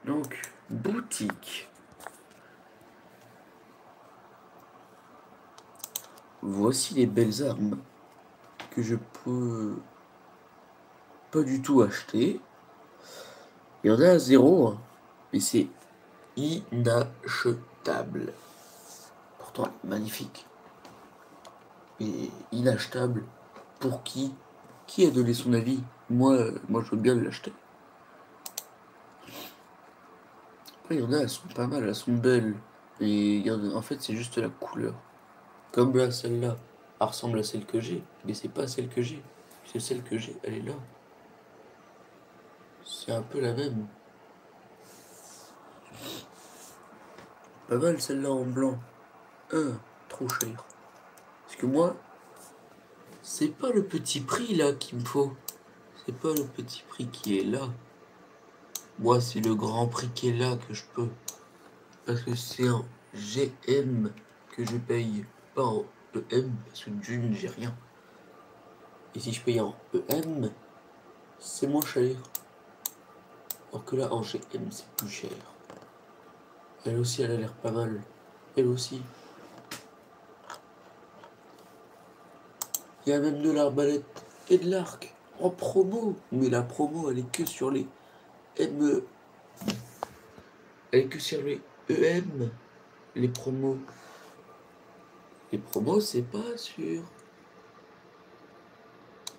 Donc, boutique. Voici les belles armes que je peux pas du tout acheter. Il y en a à 0, hein, mais c'est inachetable. Pourtant, magnifique. Et inachetable. Pour qui? Qui a donné son avis? Moi, je veux bien l'acheter. Après, il y en a, elles sont pas mal, elles sont belles. Et en fait, c'est juste la couleur. Comme là, celle-là, elle ressemble à celle que j'ai, mais c'est pas celle que j'ai. C'est celle que j'ai, elle est là. C'est un peu la même. Pas mal celle-là en blanc. Trop cher. Parce que moi, c'est pas le petit prix là qu'il me faut. C'est pas le petit prix qui est là. Moi, c'est le grand prix qui est là que je peux. Parce que c'est en GM que je paye. Pas en EM, parce que d'une, j'ai rien. Et si je paye en EM, c'est moins cher. Alors que là, en GM, c'est plus cher. Elle aussi, elle a l'air pas mal. Elle aussi. Il y a même de l'arbalète et de l'arc en promo. Mais la promo, elle est que sur les ME. Elle est que sur les EM. Les promos. Les promos, c'est pas sur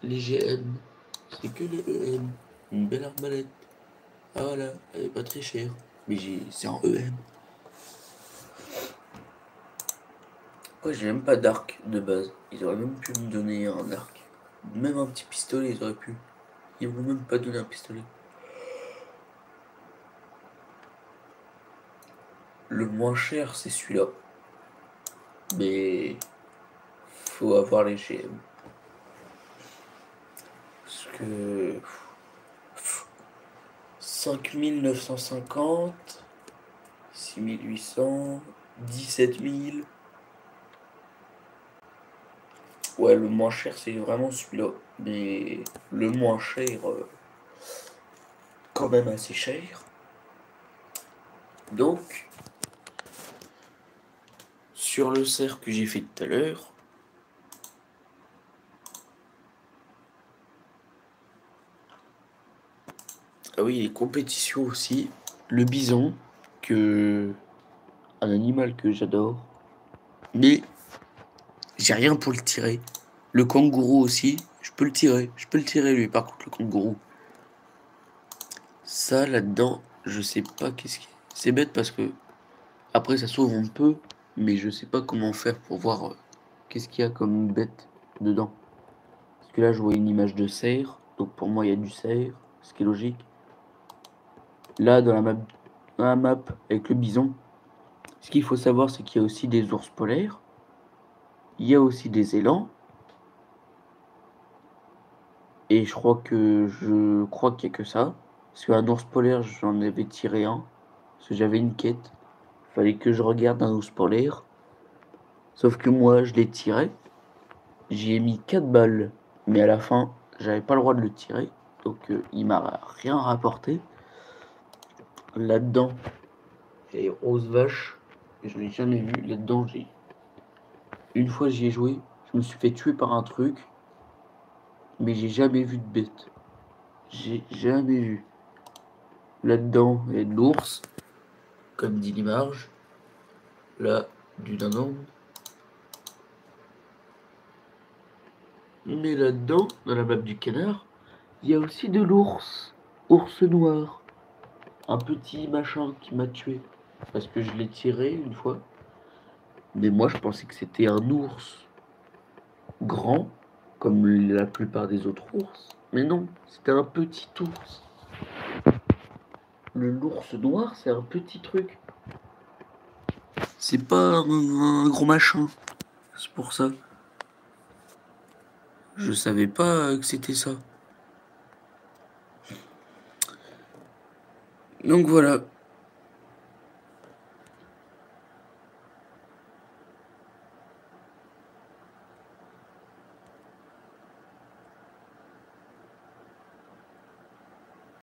les GM. C'est que les EM. Une belle arbalète. Ah voilà, elle est pas très chère. Mais c'est en EM. Moi, j'ai même pas d'arc de base. Ils auraient même pu me donner un arc. Même un petit pistolet, ils auraient pu. Ils m'ont même pas donné un pistolet. Le moins cher, c'est celui-là. Mais faut avoir les GM. Parce que 5950, 6800, 17000. Ouais, le moins cher, c'est vraiment celui-là. Mais le moins cher, quand même assez cher. Donc, sur le cerf que j'ai fait tout à l'heure, ah oui, les compétitions aussi. Le bison, un animal que j'adore. Mais j'ai rien pour le tirer. Le kangourou aussi, je peux le tirer. Je peux le tirer lui, par contre, le kangourou. Ça, là-dedans, je sais pas qu'est-ce qui... C'est bête parce que après, ça s'ouvre un peu, mais je sais pas comment faire pour voir qu'est-ce qu'il y a comme bête dedans. Parce que là, je vois une image de cerf, donc pour moi, il y a du cerf, ce qui est logique. Là, dans la map avec le bison, ce qu'il faut savoir, c'est qu'il y a aussi des ours polaires. Il y a aussi des élans. Et je crois qu'il y a que ça. Parce qu'un ours polaire, j'en avais tiré un. Parce que j'avais une quête. Fallait que je regarde un ours polaire. Sauf que moi, je l'ai tiré. J'y ai mis 4 balles. Mais à la fin, j'avais pas le droit de le tirer. Donc il m'a rien rapporté. Là-dedans, j'ai rose vache. Je l'ai jamais vu. Là-dedans, une fois j'y ai joué. Je me suis fait tuer par un truc. Mais j'ai jamais vu de bête. J'ai jamais vu. Là-dedans, il y a de l'ours. Comme dit l'image. Là, du dindon. Mais là-dedans, dans la map du canard, il y a aussi de l'ours. Ours noir. Un petit machin qui m'a tué. Parce que je l'ai tiré une fois. Mais moi, je pensais que c'était un ours grand, comme la plupart des autres ours. Mais non, c'était un petit ours. L'ours noir, c'est un petit truc. C'est pas un gros machin. C'est pour ça. Je savais pas que c'était ça. Donc voilà.